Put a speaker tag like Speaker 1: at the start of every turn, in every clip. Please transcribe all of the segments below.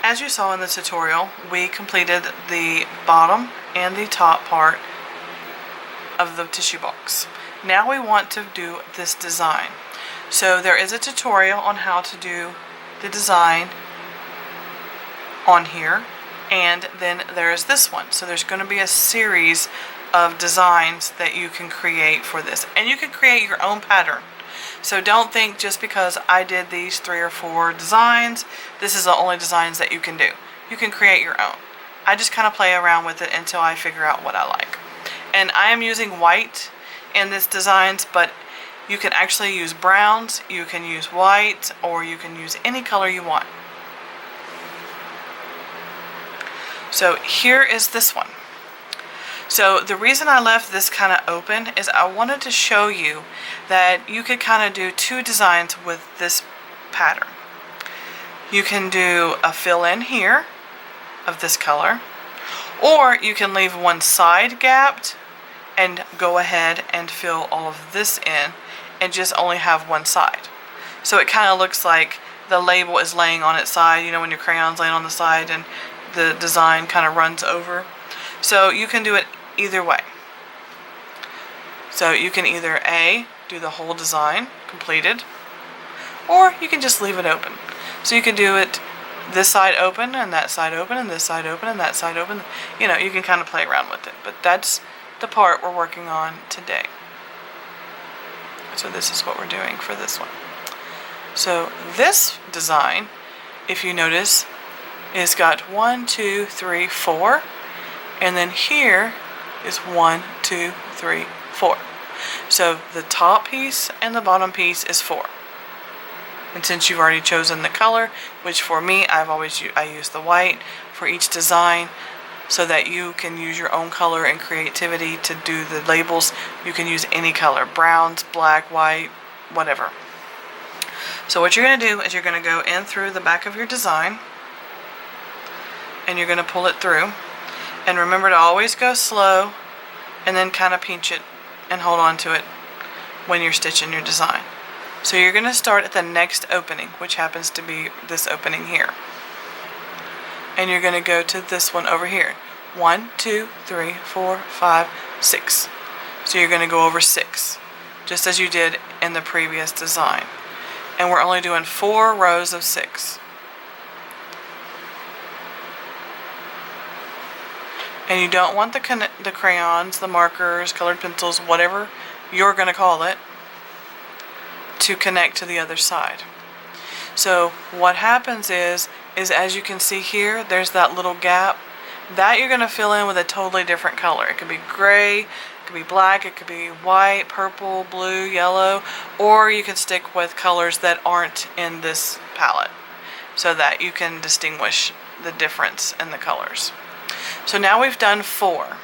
Speaker 1: As you saw in the tutorial, we completed the bottom and the top part of the tissue box. Now we want to do this design. So there is a tutorial on how to do the design on here, and then there's this one. So there's going to be a series of designs that you can create for this, and you can create your own pattern. So don't think just because I did these 3 or 4 designs, this is the only designs that you can do. You can create your own. I just kind of play around with it until I figure out what I like. And I am using white in this designs, but you can actually use browns, you can use white, or you can use any color you want. So here is this one. So the reason I left this kind of open is I wanted to show you that you could kind of do 2 designs with this pattern. You can do a fill in here of this color, or you can leave one side gapped and go ahead and fill all of this in and just only have one side. So it kind of looks like the label is laying on its side, you know, when your crayon's laying on the side and the design kind of runs over. So you can do it either way. So you can either A, do the whole design completed, or you can just leave it open. So you can do it this side open and that side open and this side open and that side open. You know, you can kind of play around with it, but that's the part we're working on today. So this is what we're doing for this one. So this design, if you notice, is got 1, 2, 3, 4, and then here is 1, 2, 3, 4. So the top piece and the bottom piece is 4. And since you've already chosen the color, which for me I use the white for each design, so that you can use your own color and creativity to do the labels. You can use any color, browns, black, white, whatever. So what you're going to do is you're going to go in through the back of your design, and you're going to pull it through. And remember to always go slow and then kind of pinch it and hold on to it when you're stitching your design. So you're going to start at the next opening, which happens to be this opening here. And you're going to go to this one over here. 1, 2, 3, 4, 5, 6. So you're going to go over 6, just as you did in the previous design. And we're only doing 4 rows of 6. And you don't want the crayons, the markers, colored pencils, whatever you're going to call it, to connect to the other side. So what happens is as you can see here, there's that little gap. That you're going to fill in with a totally different color. It could be gray, it could be black, it could be white, purple, blue, yellow, or you can stick with colors that aren't in this palette so that you can distinguish the difference in the colors. So now we've done 4.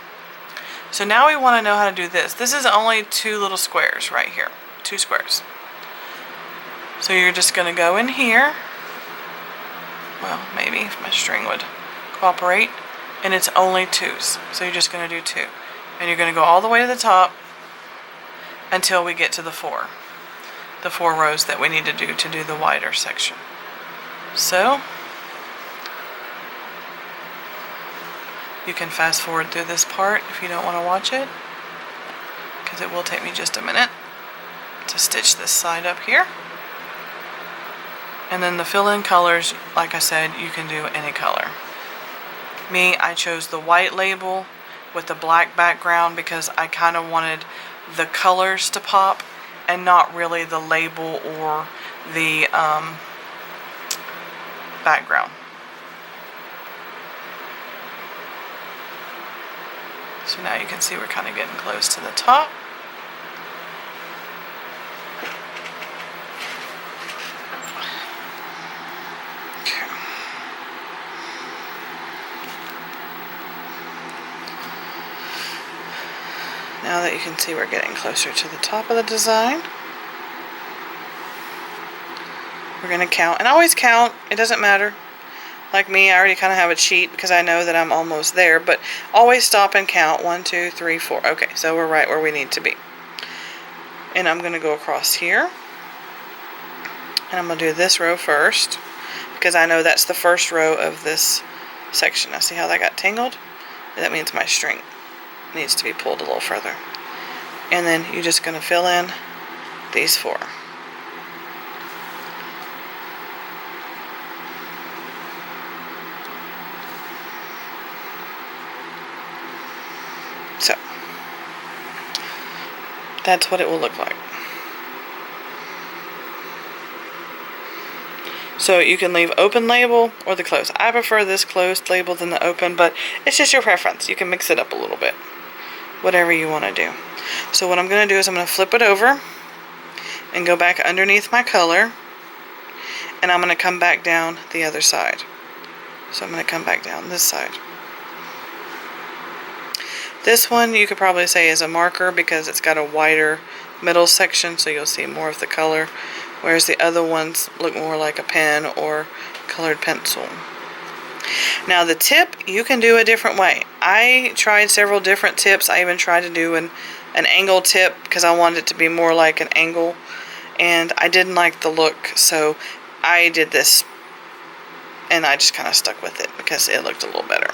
Speaker 1: So now we want to know how to do this. This is only 2 little squares right here. 2 squares. So you're just going to go in here. Well, maybe if my string would cooperate. And it's only 2s. So you're just going to do 2. And you're going to go all the way to the top until we get to the 4. The 4 rows that we need to do the wider section. So you can fast forward through this part if you don't want to watch it, because it will take me just a minute to stitch this side up here. And then the fill-in colors, like I said, you can do any color. Me, I chose the white label with the black background because I kind of wanted the colors to pop and not really the label or the background. So now you can see we're kind of getting close to the top. Okay. Now that you can see we're getting closer to the top of the design, we're going to count. And always count, it doesn't matter. Like me, I already kind of have a cheat because I know that I'm almost there, but always stop and count. 1, 2, 3, 4. Okay, so we're right where we need to be. And I'm going to go across here. And I'm going to do this row first because I know that's the first row of this section. Now see how that got tangled? That means my string needs to be pulled a little further. And then you're just going to fill in these 4. So that's what it will look like. So you can leave open label or the closed. I prefer this closed label than the open, but it's just your preference. You can mix it up a little bit. Whatever you want to do. So what I'm going to do is I'm going to flip it over and go back underneath my color, and I'm going to come back down the other side. So I'm going to come back down this side. This one you could probably say is a marker because it's got a wider middle section, so you'll see more of the color, whereas the other ones look more like a pen or colored pencil. Now the tip, you can do a different way. I tried several different tips. I even tried to do an angle tip because I wanted it to be more like an angle, and I didn't like the look, so I did this, and I just kind of stuck with it because it looked a little better.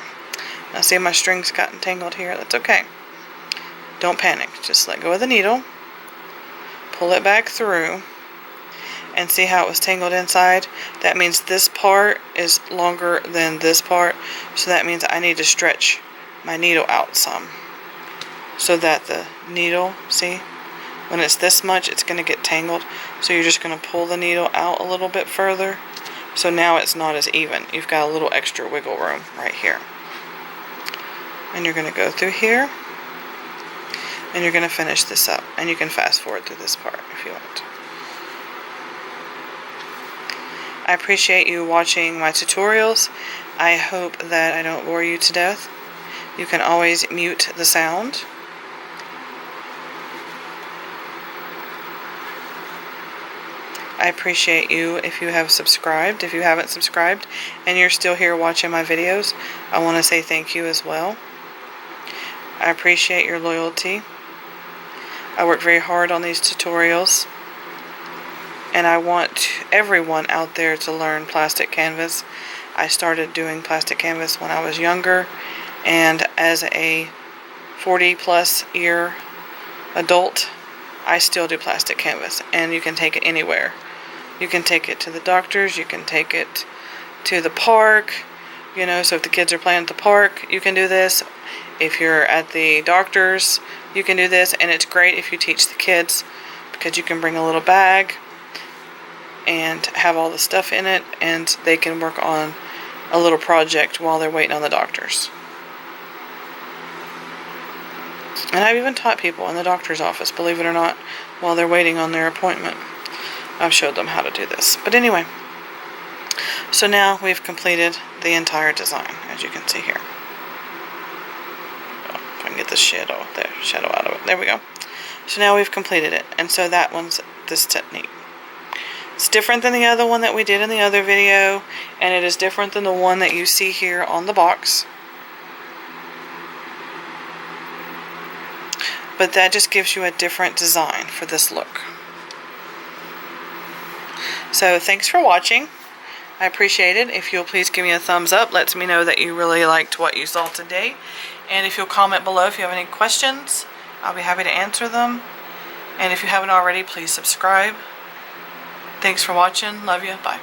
Speaker 1: Now see my strings got entangled here? That's okay. Don't panic. Just let go of the needle, pull it back through, and see how it was tangled inside? That means this part is longer than this part, so that means I need to stretch my needle out some, so that the needle, see, when it's this much, it's going to get tangled, so you're just going to pull the needle out a little bit further, so now it's not as even. You've got a little extra wiggle room right here. And you're going to go through here, and you're going to finish this up, and you can fast forward through this part if you want. I appreciate you watching my tutorials. I hope that I don't bore you to death. You can always mute the sound. I appreciate you if you have subscribed. If you haven't subscribed and you're still here watching my videos, I want to say thank you as well. I appreciate your loyalty. I work very hard on these tutorials, and I want everyone out there to learn plastic canvas. I started doing plastic canvas when I was younger, and as a 40-plus year adult, I still do plastic canvas, and you can take it anywhere. You can take it to the doctors, you can take it to the park, you know, so if the kids are playing at the park, you can do this. If you're at the doctor's, you can do this, and it's great if you teach the kids because you can bring a little bag and have all the stuff in it, and they can work on a little project while they're waiting on the doctors. And I've even taught people in the doctor's office, believe it or not, while they're waiting on their appointment. I've showed them how to do this. But anyway, so now we've completed the entire design, as you can see here. Oh, if I can get the shadow out of it. There we go. So now we've completed it, and so that one's this technique. It's different than the other one that we did in the other video, and it is different than the one that you see here on the box. But that just gives you a different design for this look. So thanks for watching. I appreciate it. If you'll please give me a thumbs up, lets me know that you really liked what you saw today. And if you'll comment below if you have any questions, I'll be happy to answer them. And if you haven't already, please subscribe. Thanks for watching. Love you. Bye.